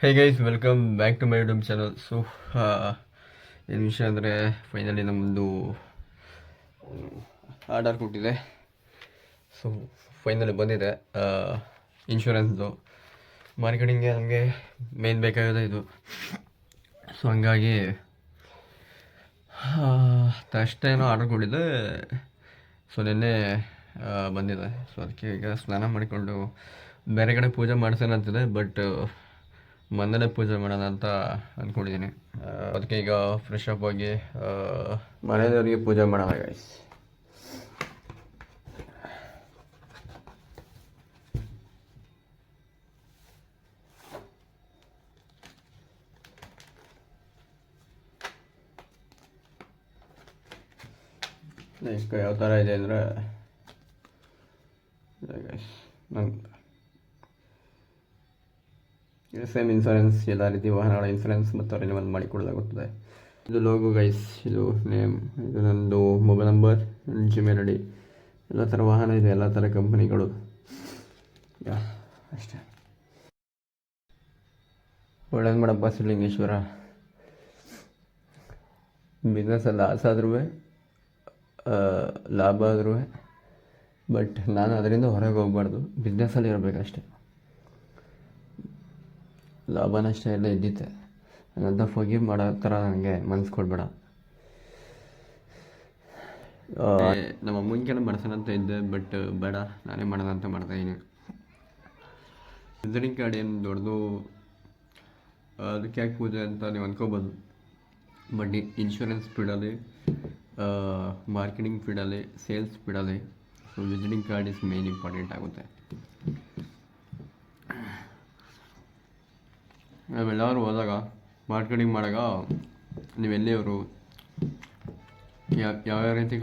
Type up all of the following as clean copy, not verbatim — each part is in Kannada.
Hey guys, welcome back to my YouTube channel. So ಏನು ವಿಷಯ ಅಂದರೆ, ಫೈನಲಿ ನಮ್ಮದು ಆರ್ಡರ್ ಕೊಟ್ಟಿದೆ. ಸೊ ಫೈನಲಿ ಬಂದಿದೆ. ಇನ್ಶೂರೆನ್ಸ್ದು ಮಾರ್ಕೆಟಿಂಗ್ಗೆ ನಮಗೆ ಮೇನ್ ಬೇಕಾಗಿದೆ ಇದು. ಸೊ ಹಂಗಾಗಿ ಅಷ್ಟೇನೋ ಆರ್ಡರ್ ಕೊಟ್ಟಿದ್ದೆ. ಸೊ ನಿನ್ನೆ ಬಂದಿದೆ. ಸೊ ಅದಕ್ಕೆ ಈಗ ಸ್ನಾನ ಮಾಡಿಕೊಂಡು ಬೇರೆ ಕಡೆ ಪೂಜೆ ಮಾಡಿಸೋಣಂತಿದೆ. ಬಟ್ ಮನೇಲೆ ಪೂಜೆ ಮಾಡೋಣ ಅಂತ ಅಂದ್ಕೊಂಡಿದ್ದೀನಿ. ಅದಕ್ಕೆ ಈಗ ಫ್ರೆಶ್ ಅಪ್ ಆಗಿ ಮನೆಯವರಿಗೆ ಪೂಜೆ ಮಾಡೋಣ ಗೈಸ್. ನೆಕ್ಸ್ಟ್ ಯಾವ ಥರ ಇದೆ ಅಂದರೆ ಗೈಸ್, ಸೇಮ್ ಇನ್ಶೂರೆನ್ಸ್ ಎಲ್ಲ ರೀತಿ ವಾಹನಗಳ ಇನ್ಶೂರೆನ್ಸ್ ಮತ್ತು ರಿನ್ಯೂವಲ್ ಮಾಡಿಕೊಡಲಾಗುತ್ತದೆ. ಇದು ಲೋಗೋ ಗೈಸ್, ಇದು ನೇಮ್, ಇದು ನನ್ನದು mobile number, Gmail I D, ಎಲ್ಲ ಥರ ವಾಹನ ಇದೆ, ಎಲ್ಲ ಥರ ಕಂಪನಿಗಳು. ಅಷ್ಟೇ. ಒಳ್ಳೇದು ಮಾಡಪ್ಪ ಸಿದ್ಧಲಿಂಗೇಶ್ವರ. ಬಿಸ್ನೆಸ್ಸಲ್ಲಿ ಲಾಸ್ ಆದ್ರೂ ಲಾಭ ಆದ್ರೂ, ಬಟ್ ನಾನು ಅದರಿಂದ ಹೊರಗೆ ಹೋಗ್ಬಾರ್ದು, ಬಿಸ್ನೆಸ್ಸಲ್ಲಿ ಇರಬೇಕಷ್ಟೆ. ಲಾಭ ನಷ್ಟ ಎಲ್ಲ ಇದ್ದಿತ್ತೆ, ಹಂಗಂತ ಫರ್ಗಿವ್ ಮಾಡೋ ಥರ ನನಗೆ ಮನ್ಸು ಕೊಡಬೇಡ. ನಮ್ಮ ಅಮ್ಮನಿಗೆಲ್ಲ ಮಾಡ್ಸೋಣ ಅಂತ ಇದ್ದೆ, ಬಟ್ ಬೇಡ, ನಾನೇ ಮಾಡೋಣ ಅಂತ ಮಾಡ್ತಾಯಿದ್ದೀನಿ. ವಿಸಿಟಿಂಗ್ ಕಾರ್ಡ್ ಏನು ದೊಡ್ಡದು, ಅದಕ್ಕೆ ಯಾಕೆ ಪೂಜೆ ಅಂತ ನೀವು ಅಂದ್ಕೋಬೋದು. ಬಟ್ ಇನ್ಶೂರೆನ್ಸ್ ಫೀಲ್ಡಲ್ಲಿ, ಮಾರ್ಕೆಟಿಂಗ್ ಫೀಲ್ಡಲ್ಲಿ, ಸೇಲ್ಸ್ ಫೀಲ್ಡಲ್ಲಿ so visiting card is main important ಆಗುತ್ತೆ. ನಾವೆಲ್ಲರೂ ಹೋದಾಗ ಮಾರ್ಕೆಟಿಂಗ್ ಮಾಡಾಗ ನೀವೆಲ್ಲಿಯವರು, ಯಾವ್ಯಾವ ರೀತಿ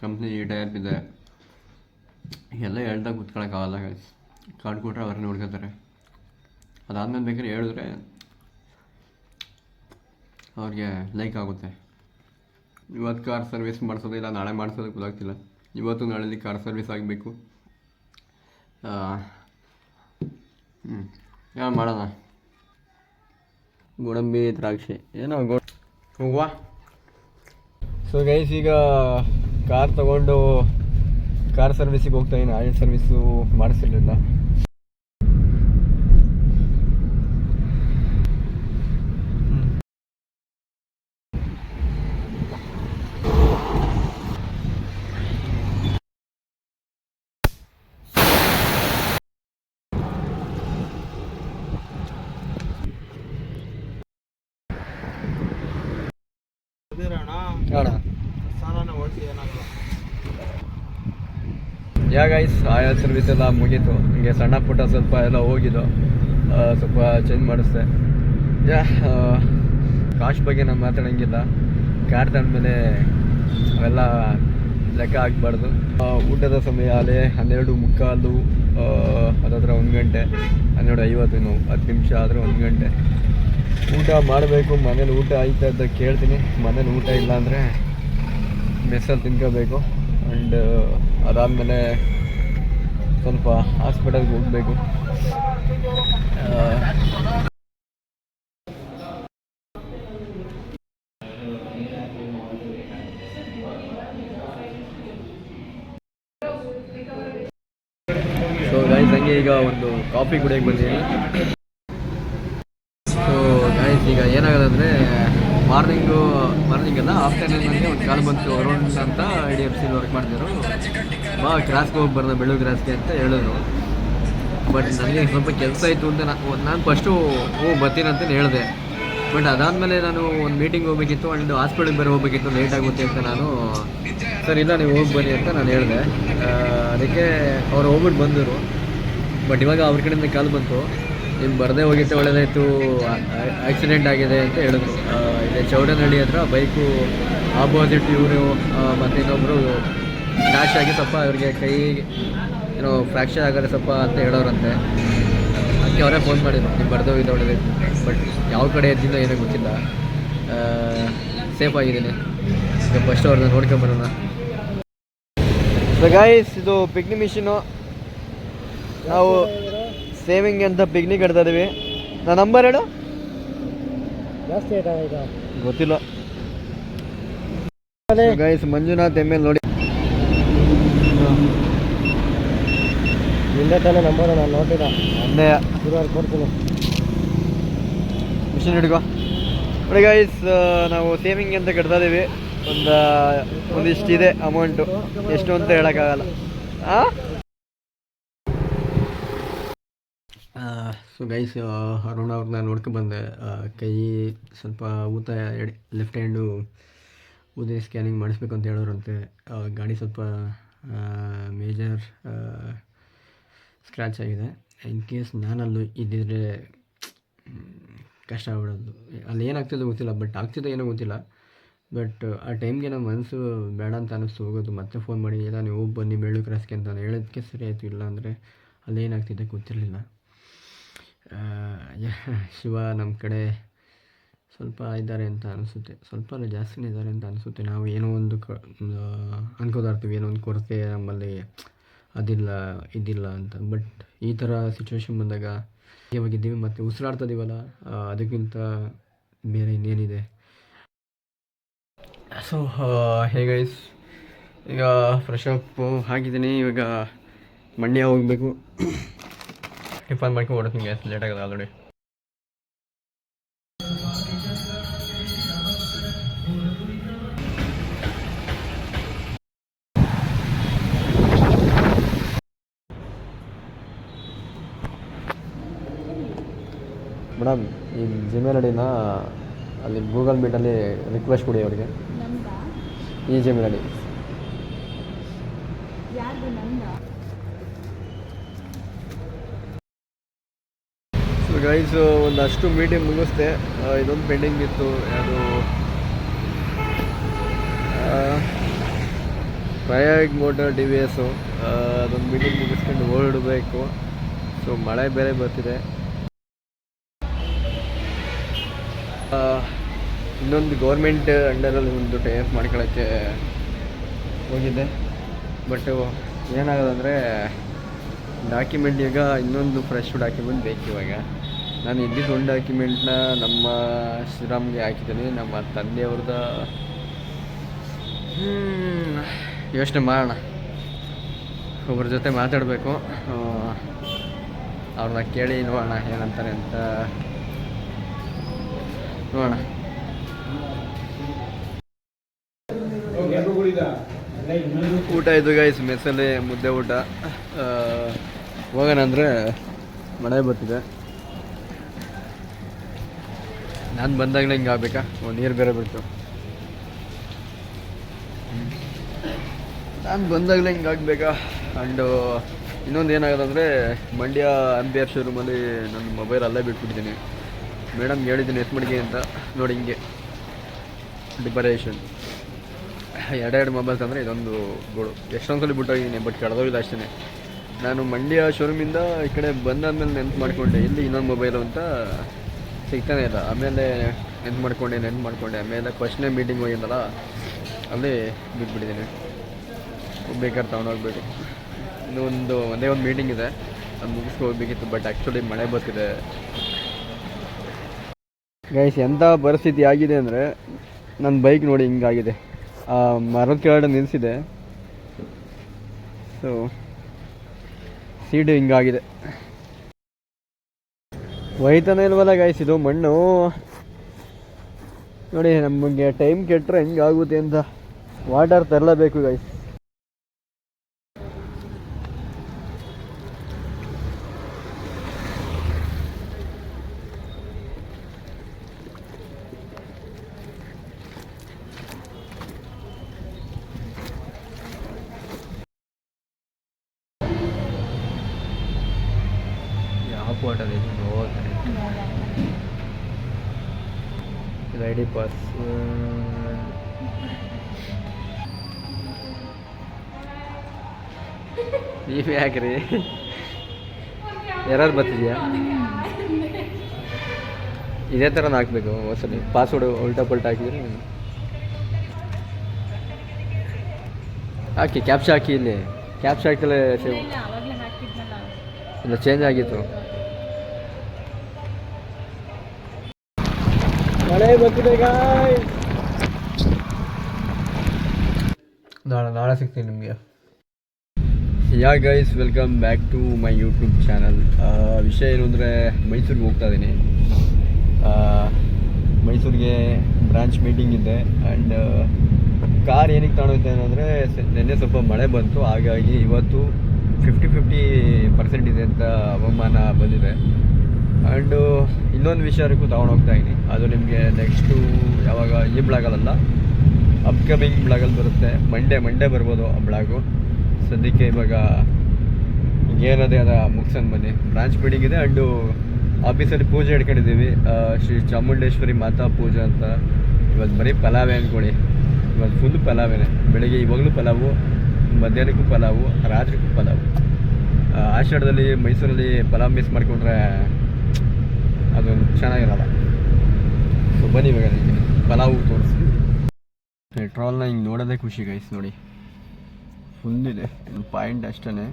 ಕಂಪ್ನಿ ಈ ಟೈಪ್ ಇದೆ ಎಲ್ಲ ಹೇಳ್ತಾ ಕೂತ್ಕೊಳ್ಳೋಕ್ಕಾಗಲ್ಲ ಗೈಸ್. ಕಾರ್ಡ್ ಕೊಟ್ಟರೆ ಅವ್ರನ್ನ ನೋಡ್ಕೋತಾರೆ. ಅದಾದ್ಮೇಲೆ ಬೇಕಾದ್ರೆ ಹೇಳಿದ್ರೆ ಅವ್ರಿಗೆ ಲೈಕ್ ಆಗುತ್ತೆ. ಇವತ್ತು ಕಾರ್ ಸರ್ವಿಸ್ ಮಾಡಿಸೋದಿಲ್ಲ, ನಾಳೆ ಮಾಡಿಸೋದಕ್ಕೆ ಗೊತ್ತಾಗ್ತಿಲ್ಲ. ಇವತ್ತು ನಾಳೆಯಲ್ಲಿ ಕಾರ್ ಸರ್ವಿಸ್ ಆಗಬೇಕು. ಏನು ಮಾಡೋಣ, ಗೋಡಂಬಿ ದ್ರಾಕ್ಷಿ ಏನೋ ಹೋಗುವ. ಸೊ ಗೈಸ್, ಈಗ ಕಾರ್ ತೊಗೊಂಡು ಕಾರ್ ಸರ್ವಿಸಿಗೆ ಹೋಗ್ತಾಯಿದ್ದೀನಿ. ಆಯಿಲ್ ಸರ್ವಿಸು ಮಾಡಿಸಿರಲಿಲ್ಲ. ಗೈಸ್, ಆಯಿಲ್ ಸರ್ವಿಸ್ ಎಲ್ಲ ಮುಗೀತು. ಹೀಗೆ ಸಣ್ಣ ಪುಟ್ಟ ಸ್ವಲ್ಪ ಎಲ್ಲ ಹೋಗಿದ್ದು, ಸ್ವಲ್ಪ ಚೇಂಜ್ ಮಾಡಿಸ್ದೆ. ಕಾಸ್ಟ್ ಬಗ್ಗೆ ನಾನು ಮಾತಾಡೋಂಗಿಲ್ಲ. ಕಾರ್ ತಂದಮೇಲೆ ಅವೆಲ್ಲ ಲೆಕ್ಕ ಹಾಕ್ಬಾರ್ದು. ಊಟದ ಸಮಯ ಅಲ್ಲೇ 12:45, ಅದಾದ್ರೆ 1 ಗಂಟೆ, 12:50, 10 ನಿಮಿಷ ಆದರೆ 1 ಗಂಟೆ. ಊಟ ಮಾಡಬೇಕು. ಮನೇಲಿ ಊಟ ಆಯ್ತಾ ಅಂತ ಕೇಳ್ತೀನಿ. ಮನೇಲಿ ಊಟ ಇಲ್ಲ ಅಂದರೆ ಮೆಸ್ಸಲ್ಲಿ ತಿನ್ಕೋಬೇಕು. ಆ್ಯಂಡ್ ಅದಾದಮೇಲೆ ಸ್ವಲ್ಪ ಹಾಸ್ಪಿಟಲ್ಗೆ ಹೋಗಬೇಕು. ಸೊ ಗೈಸ್, ಹಂಗೆ ಈಗ ಒಂದು ಕಾಫಿ ಕುಡಿಯೋಕ್ಕೆ ಬಂದಿದ್ದೀನಿ. ಸೊ ಗೈಸ್, ಈಗ ಏನಾಗೋದು ಅಂದರೆ, ಮಾರ್ನಿಂಗ್ ಅಲ್ಲ, ಆಫ್ಟರ್ನೂನ್ ನನಗೆ ಒಂದು ಕಾಲ್ ಬಂತು. ಅರೌಂಡ್ ಅಂತ IDFC ವರ್ಕ್ ಮಾಡ್ತಿದ್ರು. ಕ್ರಾಸ್ಗೆ ಹೋಗಿ ಬರೋಣ, ಬೆಳ್ಳೂರು ಕ್ರಾಸ್ಗೆ ಅಂತ ಹೇಳಿದ್ರು. ಬಟ್ ನನಗೆ ಸ್ವಲ್ಪ ಕೆಲಸ ಇತ್ತು ಅಂತ ನಾನು ಫಸ್ಟು ಬರ್ತೀನಿ ಅಂತ ಹೇಳಿದೆ. ಬಟ್ ಅದಾದಮೇಲೆ ನಾನು ಒಂದು ಮೀಟಿಂಗ್ ಹೋಗ್ಬೇಕಿತ್ತು, ಆ್ಯಂಡ್ ಹಾಸ್ಪಿಟಲ್ಗೆ ಬೇರೆ ಹೋಗ್ಬೇಕಿತ್ತು, ಲೇಟ್ ಆಗುತ್ತೆ ಅಂತ ನಾನು, ಸರ್ ಇಲ್ಲ ನೀವು ಹೋಗಿ ಬನ್ನಿ ಅಂತ ನಾನು ಹೇಳಿದೆ. ಅದಕ್ಕೆ ಅವ್ರು ಹೋಗ್ಬಿಟ್ಟು ಬಂದರು. ಬಟ್ ಇವಾಗ ಅವ್ರ ಕಡೆಯಿಂದ ಕಾಲ್ ಬಂತು, ನೀವು ಬರದೇ ಹೋಗಿತ್ತು, ಒಳ್ಳೆದಾಯಿತು, ಆಕ್ಸಿಡೆಂಟ್ ಆಗಿದೆ ಅಂತ ಹೇಳಿದ್ರು. ಇಲ್ಲಿ ಚೌಡನಹಳ್ಳಿ ಹತ್ರ ಬೈಕು ಆಪೋಸಿಟ್ ಇವರು ಮತ್ತು ಇನ್ನೊಬ್ಬರು ಕ್ರ್ಯಾಶ್ ಆಗಿ ಸ್ವಲ್ಪ ಅವ್ರಿಗೆ ಕೈ ಏನೋ ಫ್ರ್ಯಾಕ್ಚರ್ ಆಗೋದು ಸ್ವಲ್ಪ ಅಂತ ಹೇಳೋರಂತೆ. ಅದಕ್ಕೆ ಅವರೇ ಫೋನ್ ಮಾಡಿದ್ರು, ನೀವು ಬರದೇ ಹೋಗಿದ್ದ ಒಳ್ಳೆದಾಯಿತು. ಬಟ್ ಯಾವ ಕಡೆ ಎದ್ದಿಲ್ಲ ಏನೋ ಗೊತ್ತಿಲ್ಲ. ಸೇಫ್ ಆಗಿದ್ದೀನಿ. ಈಗ ಫಸ್ಟ್ ಅವ್ರನ್ನ ನೋಡ್ಕೊಂಬರೋಣ. ಸೊ ಗೈಸ್, ಇದು ಪಿಕ್ನಿಕ್ ಮಿಷಿನು. ನಾವು ಸೇವಿಂಗ್ ಅಂತ ಪಿಕ್ನಿಕ್ ಇಡ್ತಾ ಇದ್ದೀವಿ. ನನ್ನ ನಂಬರ್ ಹೇಳು. ಜಾಸ್ತಿ ಆಯ್ತಾ ಈಗ ಗೊತ್ತಿಲ್ಲ ಗೈಸ್. ಮಂಜುನಾಥ್ ಎಮ್ ಎಲ್ ನೋಡಿ ನಿಂದೆ ತಾನೇ ನಂಬರ್, ನಾನು ನೋಡಿಲ್ಲ. ಒಂದೇ ಇರುವಾಗ ಕೊಡ್ತೀನಿ. ಮಿಷಿನ್ ಹಿಡ್ಕೊ ನೋಡಿ ಗೈಸ್. ನಾವು ಸೇವಿಂಗ್ ಅಂತ ಕಟ್ತಾ ಇದ್ದೀವಿ. ಒಂದಿಷ್ಟಿದೆ ಅಮೌಂಟು, ಎಷ್ಟು ಅಂತ ಹೇಳೋಕ್ಕಾಗಲ್ಲ. ಸೊ ಗೈಸ್, ಅರುಣ್ ಅವ್ರನ್ನ ನೋಡ್ಕೊಂಡ್ಬಂದೆ. ಕೈ ಸ್ವಲ್ಪ ಊತ, ಲೆಫ್ಟ್ ಹ್ಯಾಂಡು ಊದಿ ಸ್ಕ್ಯಾನಿಂಗ್ ಮಾಡಿಸ್ಬೇಕು ಅಂತ ಹೇಳೋರಂತೆ. ಗಾಡಿ ಸ್ವಲ್ಪ ಮೇಜರ್ ಸ್ಕ್ರ್ಯಾಚ್ ಆಗಿದೆ. ಇನ್ ಕೇಸ್ ನಾನಲ್ಲೂ ಇದ್ದಿದ್ರೆ ಕಷ್ಟ ಆಗ್ಬಿಡೋದು. ಅಲ್ಲಿ ಏನಾಗ್ತಿದೆ ಗೊತ್ತಿಲ್ಲ, ಬಟ್ ಆಗ್ತಿದೆ ಏನೋ ಗೊತ್ತಿಲ್ಲ. ಬಟ್ ಆ ಟೈಮ್ಗೆ ನಮ್ಮ ಮನಸ್ಸು ಬೇಡ ಅಂತ ಅನ್ನಿಸ್ತು ಹೋಗೋದು. ಮತ್ತೆ ಫೋನ್ ಮಾಡಿ ಇಲ್ಲ ನೀವು ಹೋಗಿ ಬನ್ನಿ ಬೆಳ್ಳು ಕ್ರಾಸ್ಗೆ ಅಂತ ಹೇಳೋದಕ್ಕೆ ಸರಿ ಆಯಿತು. ಇಲ್ಲ ಅಂದರೆ ಅಲ್ಲೇನಾಗ್ತಿದೆ ಗೊತ್ತಿರಲಿಲ್ಲ. ಶಿವ ನಮ್ಮ ಕಡೆ ಸ್ವಲ್ಪ ಇದ್ದಾರೆ ಅಂತ ಅನಿಸುತ್ತೆ. ಸ್ವಲ್ಪ ಅಲ್ಲ, ಜಾಸ್ತಿನೇ ಇದ್ದಾರೆ ಅಂತ ಅನಿಸುತ್ತೆ. ನಾವು ಏನೋ ಒಂದು ಅನ್ಕೋತಾ ಇರ್ತೀವಿ, ಏನೋ ಒಂದು ಕೊರತೆ ನಮ್ಮಲ್ಲಿ, ಅದಿಲ್ಲ ಇದಿಲ್ಲ ಅಂತ. ಬಟ್ ಈ ಥರ ಸಿಚುವೇಶನ್ ಬಂದಾಗ ಇವಾಗಿದ್ದೀವಿ ಮತ್ತು ಉಸಿರಾಡ್ತಿದ್ದೀವಲ್ಲ, ಅದಕ್ಕಿಂತ ಬೇರೆ ಇನ್ನೇನಿದೆ. ಸೊ ಗೈಸ್, ಈಗ ಫ್ರೆಶ್ ಅಪ್ ಆಗಿದ್ದೀನಿ. ಇವಾಗ ಮಂಡ್ಯ ಹೋಗಬೇಕು. ಟಿಫನ್ ಮಾಡ್ಕೊಂಡು ಹೊರಡ್ತೀನಿ ಗ್ಯಾಸ್, ಲೇಟ್ ಆಗೋದು ಆಲ್ರೆಡಿ. ಮೇಡಮ್, ಈ ಜಿಮೇಲ್ ಐಡಿನ ಅಲ್ಲಿ ಗೂಗಲ್ ಮೀಟಲ್ಲಿ ರಿಕ್ವೆಸ್ಟ್ ಕೊಡಿ ಅವರಿಗೆ. ಈ ಜಿಮೇಲ್ ಐಡಿ ಗೈಸ್. ಒಂದಷ್ಟು ಮೀಟಿಂಗ್ ಮುಗಿಸ್ದೆ. ಇದೊಂದು ಪೆಂಡಿಂಗ್ ಇತ್ತು, ಅದು ಪ್ರಯಾಗ್ ಮೋಟರ್ ಡಿ ವಿ ಎಸ್ಸು. ಅದೊಂದು ಮೀಟಿಂಗ್ ಮುಗಿಸ್ಕೊಂಡು ಹೊರಡಬೇಕು. ಸೊ ಮಳೆ ಬೇರೆ ಬರ್ತಿದೆ. ಇನ್ನೊಂದು ಗೌರ್ಮೆಂಟ್ ಅಂಡರಲ್ಲಿ ಒಂದು ಟೈಪ್ ಮಾಡ್ಕೊಳ್ಳೋಕ್ಕೆ ಹೋಗಿದ್ದೆ. ಬಟ್ ಏನಾಗೋದಂದರೆ ಡಾಕ್ಯುಮೆಂಟ್ ಈಗ ಇನ್ನೊಂದು ಫ್ರೆಶ್ ಡಾಕ್ಯುಮೆಂಟ್ ಬೇಕು. ಇವಾಗ ನಾನು ಇದ್ದಿದ್ದು ಒಂದು ಡಾಕ್ಯುಮೆಂಟ್ನ ನಮ್ಮ ಶ್ರೀರಾಮ್ಗೆ ಹಾಕಿದ್ದೀನಿ. ನಮ್ಮ ತಂದೆಯವ್ರದ್ದು ಯೋಚನೆ ಮಾಡೋಣ, ಒಬ್ಬರ ಜೊತೆ ಮಾತಾಡಬೇಕು. ಅವ್ರನ್ನ ಕೇಳಿ ನೋಡೋಣ ಏನಂತಾರೆ ಅಂತ ನೋಡೋಣ. ಊಟ ಇದು ಗೈಸ್, ಮೆಸ್ಸಲ್ಲಿ ಮುದ್ದೆ ಊಟ. ಹೋಗೋಣ ಅಂದರೆ ಮಳೆ ಬರ್ತಿದೆ. ನಾನು ಬಂದಾಗಲೇ ಹಿಂಗೆ ಆಗಬೇಕಾ, ನೀರು ಬೇರೆ ಬಿಟ್ಟು ನಾನು ಬಂದಾಗಲೇ ಹಿಂಗೆ ಆಗಬೇಕಾ. ಆ್ಯಂಡು ಇನ್ನೊಂದು ಏನಾಗೋದಂದರೆ, ಮಂಡ್ಯ ಅಂಬಿಯರ್ ಶೋರೂಮಲ್ಲಿ ನನ್ನ ಮೊಬೈಲ್ ಅಲ್ಲೇ ಬಿಟ್ಬಿಟ್ಟಿದ್ದೀನಿ. ಮೇಡಮ್ಗೆ ಹೇಳಿದ್ದೀನಿ ಎತ್ತು ಮಡಿಗೆ ಅಂತ. ನೋಡಿ ಹಿಂಗೆ ಡಿಪರೇಷನ್. ಎರಡೆರಡು ಮೊಬೈಲ್ಸ್ ಅಂದರೆ ಇದೊಂದು ಗೋಳು. ಎಷ್ಟೊಂದು ಸಲ ಬಿಟ್ಟೋಗಿದ್ದೀನಿ, ಬಟ್ ಕಳೆದೋಗಿಲ್ಲ ಅಷ್ಟೇ. ನಾನು ಮಂಡ್ಯ ಶೋರೂಮಿಂದ ಈ ಕಡೆ ಬಂದಾದ್ಮೇಲೆ ನೆನ್ಪು ಮಾಡಿಕೊಂಡೆ ಇಲ್ಲಿ ಇನ್ನೊಂದು ಮೊಬೈಲು ಅಂತ, ಸಿಗ್ತಾನೆ ಇಲ್ಲ. ಆಮೇಲೆ ನೆನ್ಪು ಮಾಡಿಕೊಂಡೆ ಆಮೇಲೆ ಫಸ್ಟ್ನೇ ಮೀಟಿಂಗ್ ಹೋಗಿದ್ದಲ್ಲ, ಅಲ್ಲಿ ಬಿಟ್ಬಿಟ್ಟಿದ್ದೀನಿ. ಬೇಕಾದ್ರೆ ತೊಗೊಂಡೋಗ್ಬೇಕು. ಒಂದೇ ಒಂದು ಮೀಟಿಂಗ್ ಇದೆ, ಅದು ಮುಗಿಸ್ಕೊ ಹೋಗ್ಬೇಕಿತ್ತು. ಬಟ್ ಆ್ಯಕ್ಚುಲಿ ಮಳೆ ಬರ್ತಿದೆ ಗೈಸ್. ಎಂಥ ಪರಿಸ್ಥಿತಿ ಆಗಿದೆ ಅಂದರೆ, ನನ್ನ ಬೈಕ್ ನೋಡಿ ಹಿಂಗಾಗಿದೆ. ಮರದ ಕೆಳಗಡೆ ನಿಲ್ಲಿಸಿದೆ. So seat ಹಿಂಗಾಗಿದೆ. ಒಯ್ತಾನೆ ಇಲ್ವಲ್ಲ ಗೈಸ್ ಇದು ಮಣ್ಣು. ನೋಡಿ ನಮಗೆ ಟೈಮ್ ಕೆಟ್ಟರೆ ಹೆಂಗಾಗುತ್ತೆ ಅಂತ. ವಾಟರ್ ತರಲೇಬೇಕು ಗೈಸ್. ವಾಟರ್ ಇದು ಐ ಡಿ ಪಾಸ್. ನೀವೇ ಹಾಕ್ರಿ, ಯಾರು ಬರ್ತಿದ್ಯಾ? ಇದೇ ಥರ ಹಾಕ್ಬೇಕು ಒಂದ್ಸಲಿ. ಪಾಸ್ವರ್ಡ್ ಉಲ್ಟಾ ಪಲ್ಟಾ ಹಾಕಿದ್ರೆ ಹಾಕಿ. ಕ್ಯಾಪ್ಚಾ ಹಾಕಿ. ಇಲ್ಲಿ ಕ್ಯಾಪ್ಚಾ ಹಾಕ್ತಲೇ ಸೇವ್ ಇಲ್ಲ, ಚೇಂಜ್ ಆಗಿತ್ತು. ಮಳೆ ಬರ್ತಿದೆ ಗಾಯ್ಸ್. ನಾಳೆ ಸಿಗ್ತೀನಿ ನಿಮಗೆ. Yeah guys, welcome back to my YouTube channel. ವಿಷಯ ಏನು ಅಂದರೆ, ಮೈಸೂರಿಗೆ ಹೋಗ್ತಾ ಇದ್ದೀನಿ. ಮೈಸೂರಿಗೆ ಬ್ರಾಂಚ್ ಮೀಟಿಂಗ್ ಇದೆ. ಆ್ಯಂಡ್ ಕಾರ್ ಏನಕ್ಕೆ ತಗೊಂಡಿದ್ದೇನೆ ಅಂದರೆ, ನಿನ್ನೆ ಸ್ವಲ್ಪ ಮಳೆ ಬಂತು, ಹಾಗಾಗಿ ಇವತ್ತು 50-50% ಇದೆ ಅಂತ ಹವಾಮಾನ ಬಂದಿದೆ. ಆ್ಯಂಡು ಇನ್ನೊಂದು ವಿಚಾರಕ್ಕೂ ತೊಗೊಂಡೋಗ್ತಾ ಇದ್ದೀನಿ. ಅದು ನಿಮಗೆ ನೆಕ್ಸ್ಟು ಯಾವಾಗ ಈ ಬ್ಲಾಗಲ್ಲ, ಅಪ್ಕಮಿಂಗ್ ಬ್ಲಾಗಲ್ಲಿ ಬರುತ್ತೆ. ಮಂಡೇ ಬರ್ಬೋದು ಆ ಬ್ಲಾಗು. ಸದ್ಯಕ್ಕೆ ಇವಾಗ ಏನದೇ ಅದ ಮುಗ್ಸಂದು ಬನ್ನಿ. ಬ್ರಾಂಚ್ ಮೀಟಿಂಗ್ ಇದೆ. ಆ್ಯಂಡು ಆಫೀಸಲ್ಲಿ ಪೂಜೆ ಇಟ್ಕೊಂಡಿದ್ದೀವಿ. ಶ್ರೀ ಚಾಮುಂಡೇಶ್ವರಿ ಮಾತಾ ಪೂಜೆ ಅಂತ. ಇವತ್ತು ಬರೀ ಪಲಾವೇ ಅಂದ್ಕೊಳ್ಳಿ. ಇವತ್ತು ಫುಲ್ ಪಲಾವೇನೆ. ಬೆಳಗ್ಗೆ ಇವಾಗಲೂ ಪಲಾವು, ಮಧ್ಯಾಹ್ನಕ್ಕೂ ಪಲಾವು, ರಾತ್ರಿಗೂ ಪಲಾವು. ಆಷಾಢದಲ್ಲಿ ಮೈಸೂರಲ್ಲಿ ಪಲಾವ್ ಮಿಸ್ ಮಾಡಿಕೊಂಡ್ರೆ ಅದೊಂದು ಚೆನ್ನಾಗಿರಲ್ಲ. ಸೊ ಬನ್ನಿ ಇವಾಗ ನಿಮಗೆ ಪಲಾವು ತೋರಿಸ್ತೀವಿ. ಪೆಟ್ರೋಲ್ನ ಹಿಂಗೆ ನೋಡೋದೇ ಖುಷಿ ಗೈಸ್. ನೋಡಿ ಫುಲ್ ಇದೆ, ಪಾಯಿಂಟ್ ಅಷ್ಟೇ.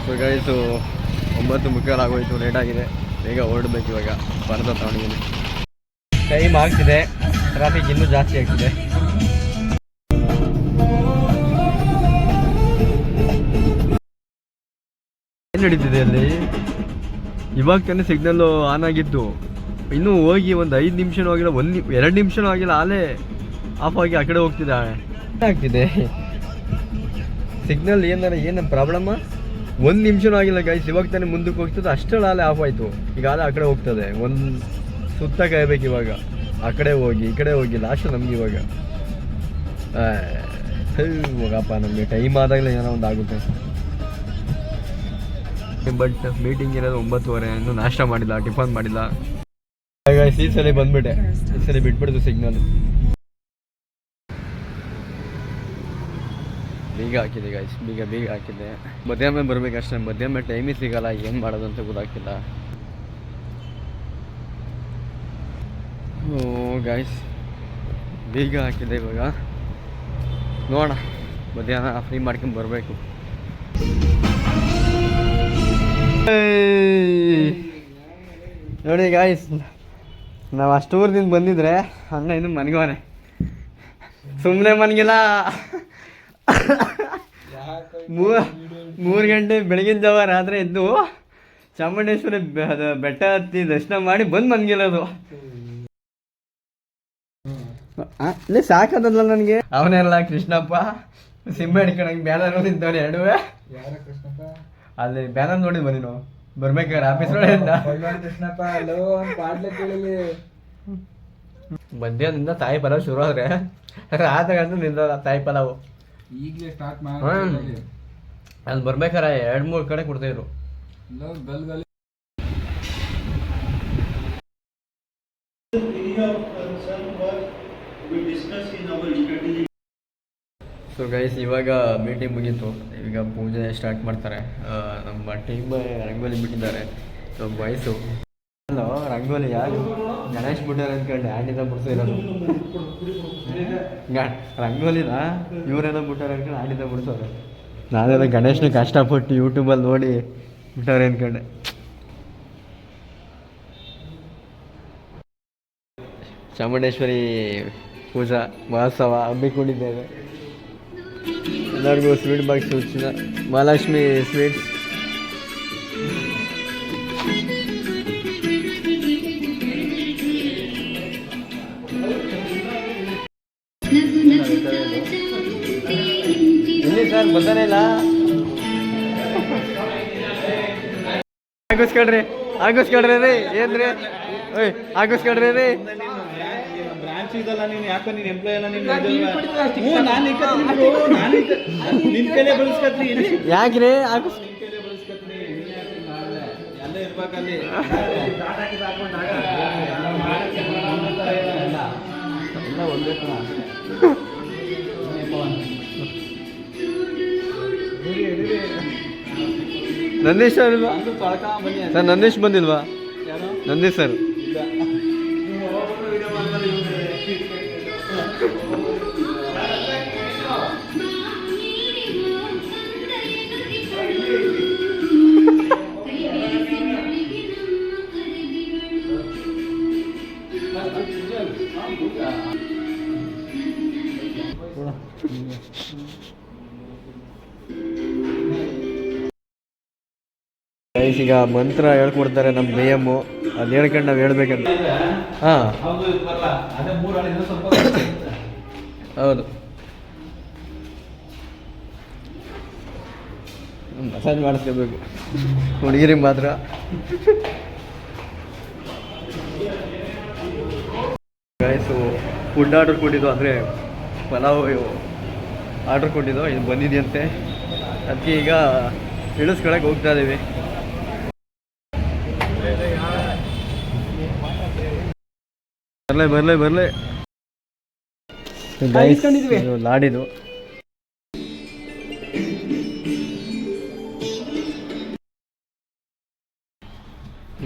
ಸೊ ಗೈಸು 9:30 ಆಗೋಯ್ತು, ಲೇಟಾಗಿದೆ. ಬೇಗ ಹೊರಡ್ಬೇಕು ಇವಾಗ. ಪರ್ದ ತಗೊಂಡಿದ್ದೀನಿ. ಟೈಮ್ ಆಗ್ತಿದೆ, ಟ್ರಾಫಿಕ್ ಇನ್ನೂ ಜಾಸ್ತಿ ಆಗ್ತಿದೆ. ಏನು ನಡೀತಿದೆ ಅಲ್ಲಿ? ಇವಾಗ ತಾನೇ ಸಿಗ್ನಲ್ಲು ಆನ್ ಆಗಿದ್ದು. ಇನ್ನೂ ಹೋಗಿ ಒಂದು 5 ನಿಮಿಷನೂ ಆಗಿಲ್ಲ, 2 ನಿಮಿಷನೂ ಆಗಿಲ್ಲ, ಆಲೇ ಆಫ್ ಆಗಿ ಆ ಕಡೆ ಹೋಗ್ತಿದೆ. ಆಗ್ತಿದೆ ಸಿಗ್ನಲ್. ಏನು ಪ್ರಾಬ್ಲಮ್ಮ? 1 ನಿಮಿಷನೂ ಆಗಿಲ್ಲ ಗೈಸ್. ಇವಾಗ ತಾನೇ ಮುಂದಕ್ಕೆ ಹೋಗ್ತದೆ, ಅಷ್ಟರಲ್ಲಿ ಆಲೇ ಆಫ್ ಆಯಿತು. ಈಗ ಆಲೇ ಆ ಕಡೆ ಹೋಗ್ತದೆ. ಒಂದು ಸುತ್ತ ಕಾಯ್ಬೇಕು ಇವಾಗ. ಆ ಕಡೆ ಹೋಗಿ ಈ ಕಡೆ ಹೋಗಿ ಲಾಸ್ಟ್ ನಮ್ಗೆ ಇವಾಗ ಹೋಗಪ್ಪ. ನಮಗೆ ಟೈಮ್ ಆದಾಗಲೇ ಏನೋ ಒಂದು ಆಗುತ್ತೆ. ಬಟ್ ಮೀಟಿಂಗ್ ಇರೋದು 9:30. ಇನ್ನೂ ನಾಷ್ಟ ಮಾಡಿಲ್ಲ, ಟಿಫನ್ ಮಾಡಿಲ್ಲ. ಗೈಸ್ ಈ ಸಲ ಬಂದ್ಬಿಟ್ಟೆ. ಈ ಸಲ ಬಿಟ್ಬಿಡ್ತು ಸಿಗ್ನಲ್. ಬೀಗ ಹಾಕಿದೆ ಗೈಸ್, ಬೀಗ ಹಾಕಿದೆ. ಮಧ್ಯಾಹ್ನ ಬರ್ಬೇಕಷ್ಟೇ. ಮಧ್ಯಾಹ್ನ ಟೈಮೇ ಸಿಗಲ್ಲ, ಏನು ಮಾಡೋದು ಅಂತ ಗೊತ್ತಾಗ್ತಿಲ್ಲ. ಓ ಗೈಸ್, ಬೀಗ ಹಾಕಿದೆ. ಇವಾಗ ನೋಡೋಣ, ಮಧ್ಯಾಹ್ನ ಫ್ರೀ ಮಾಡ್ಕೊಂಡು ಬರಬೇಕು. ನೋಡಿ ಗಾಯ್ಸ್, ನಾವು ಅಷ್ಟೂರದಿಂದ ಬಂದಿದ್ರೆ ಅಣ್ಣ ಇನ್ನು ಮನ್ಗೋನೆ. ಸುಮ್ಮನೆ ಮನ್ಗಿಲ್ಲ. 3 ಗಂಟೆ ಬೆಳಗಿನ ಜಾವ ರಾತ್ರಿ ಎದ್ದು ಚಾಮುಂಡೇಶ್ವರಿ ಬೆಟ್ಟ ಹತ್ತಿ ದರ್ಶನ ಮಾಡಿ ಬಂದು ಮನ್ಗಿರೋದು. ಇಲ್ಲಿ ಸಾಕದಲ್ಲ ನನಗೆ. ಅವನೆಲ್ಲ ಕೃಷ್ಣಪ್ಪ ಸಿಂಹ ಹಿಡ್ಕೊಂಡಂಗೆ ಬ್ಯಾನರ್ ನಿಂತವನೆ ಎರಡುವೆ. ಅಲ್ಲಿ ಬ್ಯಾನರ್ ನೋಡಿದ್ವ ನೀನು ಬರ್ಬೇಕಾದ್ರೆ ಆಫೀಸ್ ಒಳಗಿಂದ? ಮಧ್ಯಾಹ್ನದಿಂದ ತಾಯಿ ಪಲಾವ್ ಶುರು ಆದ್ರೆ ರಾತ್ರಿ ಗಂಟೆ ನಿಂದ ತಾಯಿ ಪಲಾವು ಈಗಲೇ ಸ್ಟಾರ್ಟ್ ಮಾಡಿ. ಅಲ್ಲಿ ಬರ್ಬೇಕಾರೆ 2-3 ಕಡೆ ಕೊಡ್ತಾಯಿದ್ರು. ಸೊ ಗೈಸ್, ಇವಾಗ ಮೀಟಿಂಗ್ ಮುಗೀತು. ಈಗ ಪೂಜೆ ಸ್ಟಾರ್ಟ್ ಮಾಡ್ತಾರೆ. ನಮ್ಮ ಟೀಮ್ ರಂಗೋಲಿ ಬಿಟ್ಟಿದ್ದಾರೆ. ನಮ್ಮ ವಯಸ್ಸು ಹಲೋ ರಂಗೋಲಿ ಯಾರು ಗಣೇಶ್ ಬಿಟ್ಟಾರೆ ಅಂದ್ಕೊಂಡೆ. ಆಂಟಿದ ಬಿಡ್ಸಿರೋದು ರಂಗೋಲಿನ ಇವರೆಲ್ಲ ಬಿಟ್ಟಾರೆ ಅಂದ್ಕೊಂಡು ಆಂಟಿದ ಬಿಡ್ಸೋರು. ನಾನೆಲ್ಲ ಗಣೇಶ್ನ ಕಷ್ಟಪಟ್ಟು ಯೂಟ್ಯೂಬಲ್ಲಿ ನೋಡಿ ಬಿಟ್ಟಾರೆ ಅಂದ್ಕೊಂಡೆ. ಚಾಮುಂಡೇಶ್ವರಿ ಪೂಜಾ ಮಹೋತ್ಸವ ಹಮ್ಮಿಕೊಂಡಿದ್ದೇವೆ. ಎಲ್ಲರಿಗೂ ಸ್ವೀಟ್ ಬಾಕ್ಸ್ ಉಚಿತ. ಮಹಾಲಕ್ಷ್ಮಿ ಸ್ವೀಟ್ಸ್. ಇಲ್ಲಿ ಸರ್ ಬಂದಾನೆ ಇಲ್ಲ. ಆಗಿಸ್ಕೊಡ್ರಿ ರೀ. ಏನ್ರಿ ಆಗಿಸ್ಕೊಡ್ರಿ ರೀ. ಬ್ರಾಂಚ್ ಇದಲ್ಲ, ನೀನು ಯಾಕೋ ನೀನು ಎಂಪ್ಲಾಯ್ ಎಲ್ಲ ನೀನು ನಿನ್ ಕೈಲೇ ಬಳಸ್ಕತ್ರಿ. ಯಾಕ್ರಿ ಎಲ್ಲ ಇರ್ಬೇಕಲ್ಲಿ. ಎಲ್ಲ ಒಂದೇ ನಂದೀಶ್ ಸರ್ ಇಲ್ವಾ ಅಂದು ತೊಳ್ಕ ಬನ್ನಿ ಅಂತ. ಸರ್ ನಂದೀಶ್ ಬಂದಿಲ್ವಾ? ಯಾರು? ನಂದೀಶ್ ಸರ್ ಇಲ್ಲ. ಗೈಸ್ ಈಗ ಮಂತ್ರ ಹೇಳ್ಕೊಡ್ತಾರೆ ನಮ್ಮ ಬಿ ಎಮ್ಮು, ಅದು ಹೇಳ್ಕೊಂಡು ನಾವು ಹೇಳ್ಬೇಕಂತ. ಹಾಂ ಹೌದು, ಇದು ಬರಲ್ಲ. ಅದೇ 3 ಆಳಿಂದ ಸ್ವಲ್ಪ ಹೌದು. ಮಸಾಜ್ ಮಾಡಿಸ್ಕೋಬೇಕು ಹುಡುಗಿರಿಗೆ ಮಾತ್ರ. ಗೈಸು ಫುಡ್ ಆರ್ಡ್ರ್ ಕೊಟ್ಟಿದ್ದು, ಅಂದರೆ ಪಲಾವ್ ಆರ್ಡ್ರ್ ಕೊಟ್ಟಿದ್ದು, ಇದು ಬಂದಿದೆಯಂತೆ. ಅದಕ್ಕೆ ಈಗ ಇಳಿಸ್ಕೊಳಕ್ಕೆ ಹೋಗ್ತಾ ಇದ್ದೀವಿ. ಬರಲೇ ಲಾಡಿದು.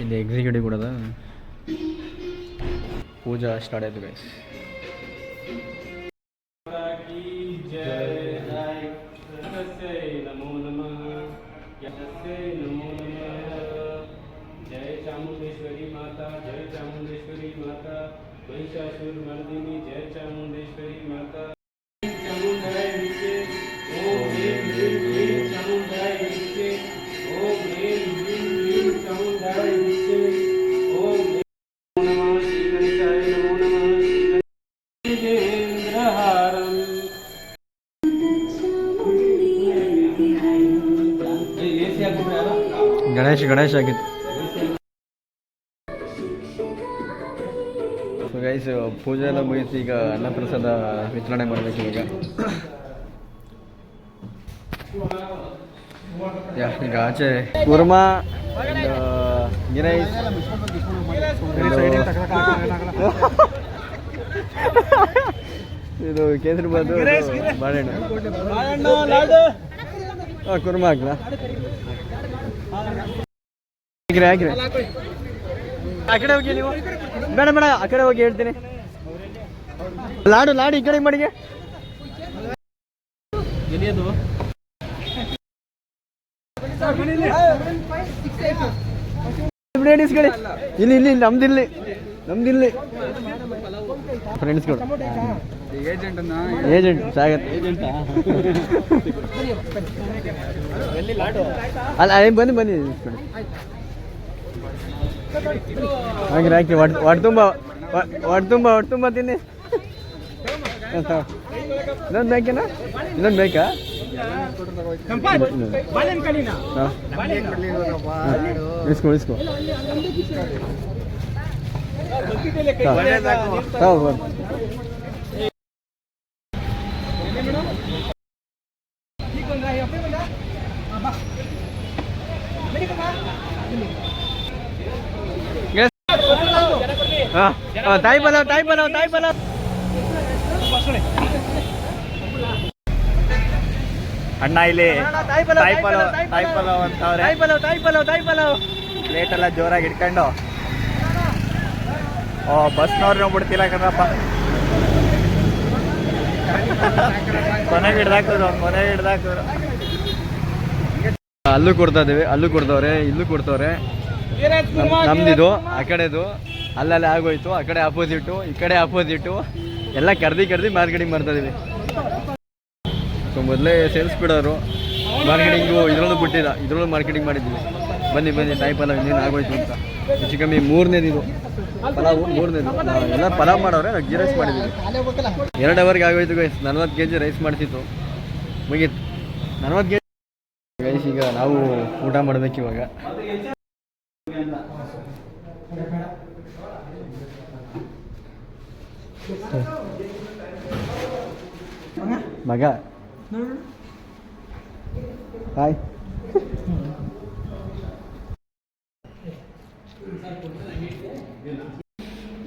ಇಲ್ಲಿ ಎಕ್ಸಿಕ್ಯೂಟಿವ್ ಕೊಡೋದ. ಪೂಜಾ ಸ್ಟಾರ್ಟ್ ಆಯಿತು ಗೈಸ್. जय चामुंडेश्वरी माता, जय चामुंडेश्वरी माता, महिषासुर मर्दिनी, जय चामुंडेश्वरी माता. चामुंडाय विचे, ओम ह्रीं ह्रीं ह्रीं चामुंडाय विचे, ओम ह्रीं ह्रीं ह्रीं चामुंडाय विचे, ओम नमो नमः श्री गणेशाय, नमो नमः श्री गणेन्द्रहारम्. AC ಹಾಕ್ಬಿಟ್ರೆ ಯಾರು? ಗಣೇಶ್ ಆಗಿತ್ತು. ಸೊ ಗೈಸ್ ಪೂಜೆ ಎಲ್ಲ ಮುಗಿಸಿ ಈಗ ಅನ್ನಪ್ರಸಾದ ವಿತರಣೆ ಮಾಡಬೇಕು ಇವಾಗ. ಈಗ ಆಚೆ ಕುರ್ಮಾ, ಗಿರೈಸ್, ಇದು ಕೇಸರಿಬಾತು, ಬಾಳೆಹಣ್ಣು. ಕುರ್ಮಾ ಹಾಕ್ಲಾ? ಹಾಕ್ರಿ. ಆ ಕಡೆ ಹೋಗಿ ನೀವು. ಬೇಡ ಆ ಕಡೆ ಹೋಗಿ ಹೇಳ್ತೀನಿ. ಲಾಡು ಈ ಕಡೆ ಮಾಡಿಗೆ. ಎಲ್ಲಿಯದು? ಇಲ್ಲಿ ನಮ್ದಿಲ್ಲಿ ಫ್ರೆಂಡ್ಸ್ಗಳು. ಏಜೆಂಟ್ ಸಾಗತ್ತೆ. ಅಲ್ಲ ಬನ್ನಿ ಹಾಕಿ ಒಟ್ಟು ತುಂಬ ತಿನ್ನಿ. ಇನ್ನೊಂದು ಬೇಕೇನಾ? ಇನ್ನೊಂದು ಬೇಕಾ? ಇಸ್ಕೊ. ತಾಯಿ ಪಲಾವ್. ಅಣ್ಣ ಇಲ್ಲಿ ತಾಯಿ ಪಲಾವ್ ಅಂತವ್ರೆ. ತಾಯಿ ಪಲಾವ್ ಪ್ಲೇಟ್ ಎಲ್ಲ ಜೋರಾಗಿ ಇಟ್ಕೊಂಡು. ಬಸ್ನವ್ರನ್ನ ಬಿಡ್ತಿಲ್ಲ ಕಣಪ್ಪ. ಕೊನೆಗೆ ಹಿಡ್ದಾಕೋರು. ಅಲ್ಲೂ ಕೊಡ್ತಾ ಇದ್ದೀವಿ, ಅಲ್ಲೂ ಕೊಡ್ತವ್ರೆ, ಇಲ್ಲೂ ಕೊಡ್ತವ್ರೆ. ನಮ್ದಿದು ಆ ಕಡೆದು ಅಲ್ಲಲ್ಲೇ ಆಗೋಯ್ತು. ಆ ಕಡೆ ಆಪೋಸಿಟು, ಈ ಕಡೆ ಆಪೋಸಿಟು ಎಲ್ಲ ಕರ್ದಿ ಮಾರ್ಕೆಟಿಂಗ್ ಮಾಡ್ತಾ ಇದೀವಿ. ಸೊ ಮೊದಲೇ ಸೇಲ್ಸ್ ಬಿಡೋರು ಮಾರ್ಕೆಟಿಂಗು ಇದ್ರಲ್ಲೂ ಬಿಟ್ಟಿಲ್ಲ, ಇದ್ರಲ್ಲೂ ಮಾರ್ಕೆಟಿಂಗ್ ಮಾಡಿದ್ವಿ. ಬನ್ನಿ ತಾಯಿ ಪಲಾವ್ ಇನ್ನೇನು ಆಗೋಯ್ತು ಅಂತ. ಹೆಚ್ಚು ಕಮ್ಮಿ 3ನೇದಿದು ಪಲಾವು. 3ನೇದು ಎಲ್ಲ ಪಲಾವ್ ಮಾಡೋರೆ, ನಾವು ಗೀ ರೈಸ್ ಮಾಡಿದ್ದೀವಿ. 2 ಅವರ್ಗೆ ಆಗೋಯ್ತು ಗೈಸ್. 40 kg ರೈಸ್ ಮಾಡ್ತಿತ್ತು, ಮುಗೀತು 40 kg ಗೈಸ್. ಈಗ ನಾವು ಊಟ ಮಾಡ್ಬೇಕು ಇವಾಗ. ಮಗ ಹಾಯ್.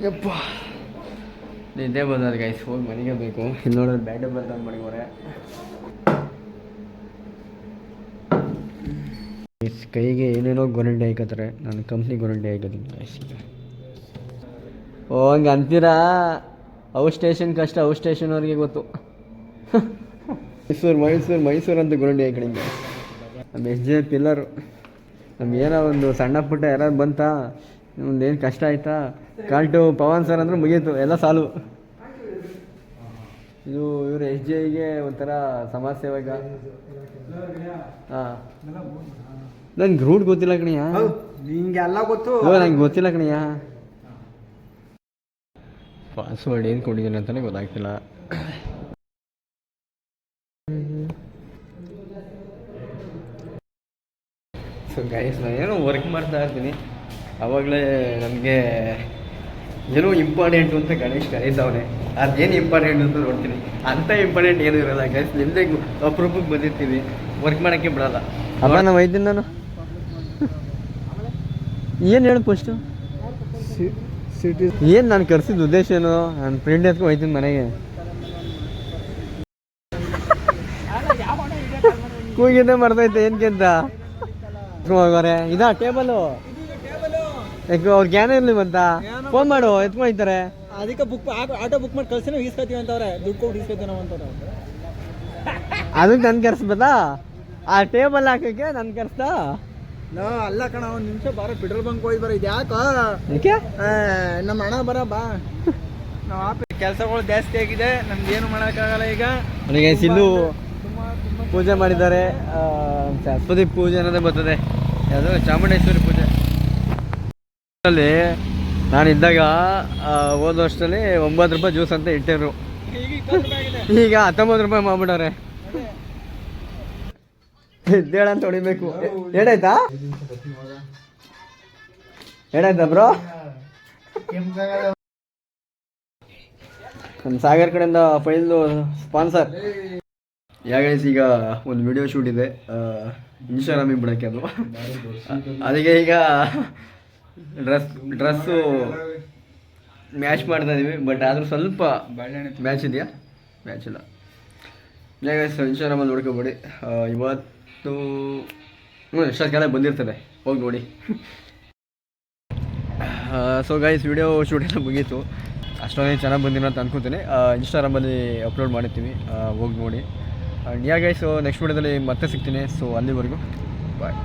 ಯಪ್ಪ ನಿದ್ದೆ ಬಂದದ ಗೈಸ್. ಹೋಗಿ ಮನೆಗೆ ಬೇಕು. ಇಲ್ಲಿ ನೋಡೋದು ಬ್ಯಾಟೆ ಬರ್ತಾನೆ ಮಾಡಿಗೋರೆ. ಕೈಗೆ ಏನೇನೋ ಗೊರಂಡಿ ಹಾಕತ್ತಾರೆ, ನಾನು ಕಂಪ್ನಿ ಗೊರಂಡಿ ಹಾಕೋದಿಲ್ಲ ಗೈಸ್. ಓ ಹಂಗೆ ಅಂತೀರಾ, ಔಟ್ ಸ್ಟೇಷನ್ ಕಷ್ಟ, ಔಟ್ ಸ್ಟೇಷನ್ವರೆಗೆ ಗೊತ್ತು. ಮೈಸೂರು ಅಂತ ಗೊರಂಡಿ ಹಾಕಣಿಂಗ ನಮ್ಮ SJ ಪಿಲ್ಲರು. ನಮಗೇನೋ ಒಂದು ಸಣ್ಣ ಪುಟ್ಟ ಯಾರಾದ್ರು ಬಂತಾ, ಒಂದೇನು ಕಷ್ಟ ಆಯ್ತಾ, ಕಾಲ್ಟು ಪವನ್ ಸರ್ ಅಂದ್ರೆ ಮುಗೀತು, ಎಲ್ಲ ಸಾಲು. ಇದು ಇವರು SJಗೆ ಒಂಥರ ಸಮಾಜ ಸೇವಕ. ಹಾಂ, ನಂಗೆ ರೂಟ್ ಗೊತ್ತಿಲ್ಲ ಕಣಿಯ, ನಿಂಗೆ ಎಲ್ಲ ಗೊತ್ತು. ನಂಗೆ ಗೊತ್ತಿಲ್ಲ ಕಣಿಯ. ಪಾಸ್ವರ್ಡ್ ಏನು ಕೊಟ್ಟಿದ್ದೀನಿ ಅಂತಲೇ ಗೊತ್ತಾಗ್ತಿಲ್ಲ. ಸೊ ಗೈಸ್, ನಾನೇನೋ ವರ್ಕ್ ಮಾಡ್ತಾ ಇರ್ತೀನಿ, ಆವಾಗಲೇ ನಮಗೆ ಏನೋ ಇಂಪಾರ್ಟೆಂಟು ಅಂತ ಗಣೇಶ್ ಕರೀತಾವನೆ. ಅದೇನು ಇಂಪಾರ್ಟೆಂಟ್ ಅಂತ ನೋಡ್ತೀನಿ. ಅಂಥ ಇಂಪಾರ್ಟೆಂಟ್ ಏನೂ ಇರೋಲ್ಲ ಗೈಸ್. ನಿಮ್ಮದೇ ಅಪರೂಪಕ್ಕೆ ಬಂದಿರ್ತೀವಿ, ವರ್ಕ್ ಮಾಡೋಕ್ಕೆ ಬಿಡಲ್ಲ. ಅಲ್ಲ ನಾವು ಒಯ್ತೀನಿ ನಾನು. ಏನು ಹೇಳು ಫಸ್ಟು, ಏನು ನಾನು ಕರ್ಸಿದ ಉದ್ದೇಶ ಏನು? ನಾನು ಫ್ರೆಂಡ್ ಎತ್ಕೊಂಡು ಹೋಯ್ತೀನಿ ಮನೆಗೆ. ಕೂಗಿದ್ದೆ ಮಾಡ್ತೈತೆ ಏನಕ್ಕೆ ಅಂತ ಹೋಗೋರೆ. ಇದಾ ಟೇಬಲು, ಅವ್ರಿಗೆ ಏನೇ ಇರಲಿ ಅಂತ ಫೋನ್ ಮಾಡು, ಎತ್ಕೊಂಡು ಹೋಯ್ತಾರೆ. ಅದಕ್ಕೆ ಆಟೋ ಬುಕ್ ಮಾಡಿ ಕಳ್ಸಿನ ಈಸ್ಕೊತೀವಿ ಅಂತವ್ರೆ, ದುಡ್ಡು ಕೊಟ್ಟು ಈಸ್ಕೊತೀವಿ ನಾವು ಅಂತವ್ರೆ. ಅದಕ್ಕೆ ನನ್ ಕರ್ಸ್ಬೋದಾ? ಆ ಟೇಬಲ್ ಹಾಕಕ್ಕೆ ನನ್ ಕರ್ಸ್ತಾ? ಅಲ್ಲ ಕಣ, ಒಂದು ನಿಮಿಷ ಬಾರ, ಪೆಟ್ರೋಲ್ ಬಂಕ್ ಹೋಗಿ ಬರ. ಇದು ಯಾಕೋ ನಮ್ಮ ಹಣ ಬರ ಬಾ. ನಾವು ಕೆಲಸಗಳು ಜಾಸ್ತಿ ಆಗಿದೆ, ನಮ್ಗೇನು ಮಾಡೋಕ್ಕಾಗಲ್ಲ ಈಗ. ನನಗೆ ಸಿಲ್ಲು ಪೂಜೆ ಮಾಡಿದ್ದಾರೆ. ಸರಸ್ವತಿ ಪೂಜೆ ಅನ್ನೋದೇ ಬರ್ತದೆ, ಯಾವುದು ಚಾಮುಂಡೇಶ್ವರಿ ಪೂಜೆ. ಅಲ್ಲಿ ನಾನಿದ್ದಾಗ ಹೋದ ವರ್ಷದಲ್ಲಿ 9 ರೂಪಾಯಿ ಜ್ಯೂಸ್ ಅಂತ ಇಟ್ಟಿರು, ಈಗ 19 ರೂಪಾಯಿ ಮಾಡ್ಬಿಟ್ಟವ್ರೆ. ಎದ್ದೇಳ ಅಂತ ಹೊಡಿಬೇಕು. ಏನಾಯ್ತಾ ಬ್ರೋ? ನಮ್ಮ ಸಾಗರ್ ಕಡೆಯಿಂದ ಫೈಲ್ದು ಸ್ಪಾನ್ಸರ್. ಯಾಗೈಸ್, ಈಗ ಒಂದು ವಿಡಿಯೋ ಶೂಟ್ ಇದೆ ಇನ್ಸ್ಟಾಗ್ರಾಮಿಗೆ ಬಿಡೋಕ್ಕೆ. ಅದು ಅದಕ್ಕೆ ಈಗ ಡ್ರೆಸ್ಸು ಮ್ಯಾಚ್ ಮಾಡ್ತಾ ಇದೀವಿ, ಬಟ್ ಆದರೂ ಸ್ವಲ್ಪ ಮ್ಯಾಚ್ ಇದೆಯಾ? ಮ್ಯಾಚ್ ಇಲ್ಲ. ಯಾಗೈಸ್, ಇನ್ಸ್ಟಾಗ್ರಾಮಲ್ಲಿ ನೋಡ್ಕೊಬೇಡಿ. ಇವತ್ತು ಎಷ್ಟೊತ್ತಿಗೆಲ್ಲ ಬಂದಿರ್ತದೆ, ಹೋಗಿ ನೋಡಿ. ಸೊ ಗೈಸ್, ವಿಡಿಯೋ ಶೂಟ್ ಎಲ್ಲ ಮುಗೀತು. ಅಷ್ಟೊಂದೇ ಚೆನ್ನಾಗಿ ಬಂದಿರೋ ಅಂತ ಅನ್ಕೋತೀನಿ. ಇನ್ಸ್ಟಾಗ್ರಾಮಲ್ಲಿ ಅಪ್ಲೋಡ್ ಮಾಡಿರ್ತೀವಿ, ಹೋಗಿ ನೋಡಿ. ಆ್ಯಂಡ್ ಗೈಸ್, ನೆಕ್ಸ್ಟ್ ವಿಡಿಯೋದಲ್ಲಿ ಮತ್ತೆ ಸಿಗ್ತೀನಿ. ಸೊ ಅಲ್ಲಿವರೆಗೂ ಬಾಯ್.